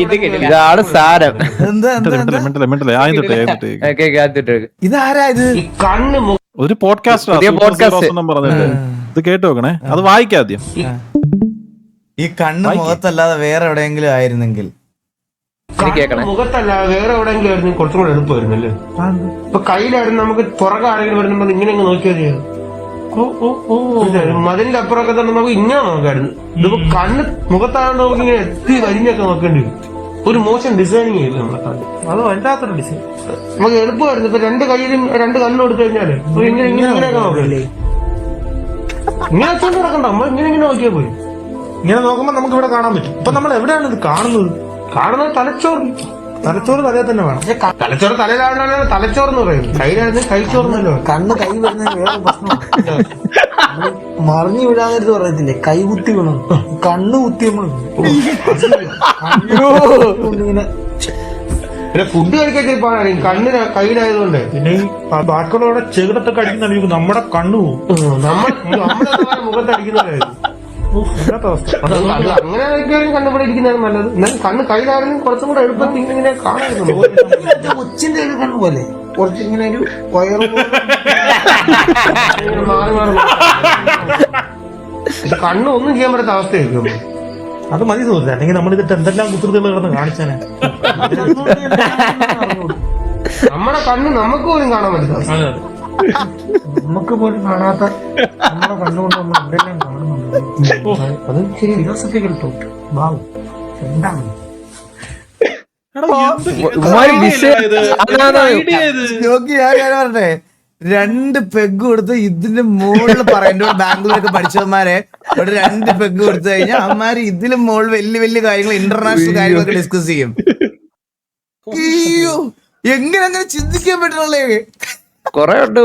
ഇത് ഇതാണ് സാരം. ഇതാരാ ഇത്? ഒരു പോഡ്കാസ്റ്റ് പറഞ്ഞിട്ട് ഇത് കേട്ടു നോക്കണേ, അത് വായിക്കാദ്യം. ഈ കണ്ണ് മുഖത്തല്ലാതെ വേറെ എവിടെയെങ്കിലും ആയിരുന്നെങ്കിൽ, മുഖത്തല്ല വേറെ എവിടെയെങ്കിലും ആയിരുന്നു കുറച്ചും കൂടെ എളുപ്പമായിരുന്നല്ലേ. ഇപ്പൊ കയ്യിലായിരുന്നു, നമുക്ക് പുറകെ ആരെങ്കിലും വരുമ്പോ ഇങ്ങനെ നോക്കിയാൽ ചെയ്യാം. മതിലിന്റെ അപ്പുറമൊക്കെ തന്നെ നമുക്ക് ഇങ്ങനെ നോക്കായിരുന്നു. ഇതിപ്പോ കണ്ണ് മുഖത്താണ്ട് നമുക്ക് ഇങ്ങനെ എത്തി വരിഞ്ഞൊക്കെ നോക്കേണ്ടി വരും. ഒരു മോശം ഡിസൈനിങ് ചെയ്തു നമ്മളെ കണ്ണ്. അത് വല്ലാത്തൊരു ഡിസൈൻ. നമുക്ക് എളുപ്പമായിരുന്നു. ഇപ്പൊ രണ്ട് കയ്യിലും രണ്ട് കണ്ണും എടുത്തു കഴിഞ്ഞാല് ഇങ്ങനെയൊക്കെ നോക്കല്ലേ. ഇങ്ങനെ വെച്ചോണ്ട് കിടക്കണ്ട, നമ്മൾ ഇങ്ങനെ നോക്കിയാൽ പോയി. ഇങ്ങനെ നോക്കുമ്പോ നമുക്ക് ഇവിടെ കാണാൻ പറ്റും. ഇപ്പൊ നമ്മൾ എവിടെയാണ് ഇത് കാണുന്നത്? തലച്ചോറ് തലയിൽ തന്നെ വേണം. തലച്ചോറ് തലയിലാണ് തലച്ചോറെന്ന് പറയുന്നത്. കയ്യിലായിരുന്നു കഴിച്ചോർന്നല്ലോ. കണ്ണ് കൈ വരുന്ന വേറെ പ്രശ്നമാണ്. മറിഞ്ഞു വിടാന്നിട്ട് പറയത്തില്ലേ, കൈ കുത്തി വീണം, കണ്ണ് കുത്തി ഇങ്ങനെ. പിന്നെ ഫുഡ് കഴിക്കാൻ ചിലപ്പോൾ കണ്ണിന് കയ്യിലായതുകൊണ്ട് പിന്നെ ഈ ബാക്കിയുള്ളവരുടെ ചെകിടത്തൊക്കെ അടിക്കുന്ന നമ്മുടെ കണ്ണു പോകും. നമ്മളെ മുഖത്തടിക്കുന്നതായിരുന്നു. അങ്ങനെ കണ്ണുപിടി ഇരിക്കുന്നതാണ് നല്ലത്. എന്നാലും കണ്ണ് കയ്യിലായിരുന്നു കുറച്ചും കൂടെ എളുപ്പത്തിൽ ഇങ്ങനെ കാണായിരുന്നു. കൊച്ചിന്റെ ഒരു കണ്ണ് പോലെ കുറച്ച് ഇങ്ങനെ ഒരു വയറ് മാറി മാറി കണ്ണ് ഒന്നും ചെയ്യാൻ പറ്റാത്ത അവസ്ഥയായിരിക്കും. അത് മതി സുഹൃത്തെ, അല്ലെങ്കിൽ നമ്മളിതിട്ട് എന്തെല്ലാം കുസൃതികൾ കിടന്ന് കാണിച്ചാനെ. നമ്മുടെ കണ്ണ് നമുക്ക് പോലും കാണാൻ പറ്റില്ല. നമുക്ക് പോലും കാണാത്ത നമ്മുടെ കണ്ണുകൊണ്ട് നമ്മൾ എന്തെല്ലാം കാണുന്നുണ്ട്. അത് ശരി, ഫിലോസഫിക്കൽ ടോട്ട്. ഭാവം എന്താണ് പറഞ്ഞേ? 2 പെഗ് കൊടുത്ത് ഇതിന്റെ മുകളിൽ പറയുന്നത് ബാംഗ്ലൂരൊക്കെ പഠിച്ചവന്മാരെ ഇവിടെ 2 പെഗ് കൊടുത്തു കഴിഞ്ഞാൽ അവന്മാര് ഇതിലും മുകളിൽ വലിയ വലിയ കാര്യങ്ങൾ, ഇന്റർനാഷണൽ കാര്യങ്ങളൊക്കെ ഡിസ്കസ് ചെയ്യും. അയ്യോ, എങ്ങനെ അങ്ങനെ ചിന്തിക്കാൻ പറ്റുള്ളേ? കൊറേ ഉണ്ട്.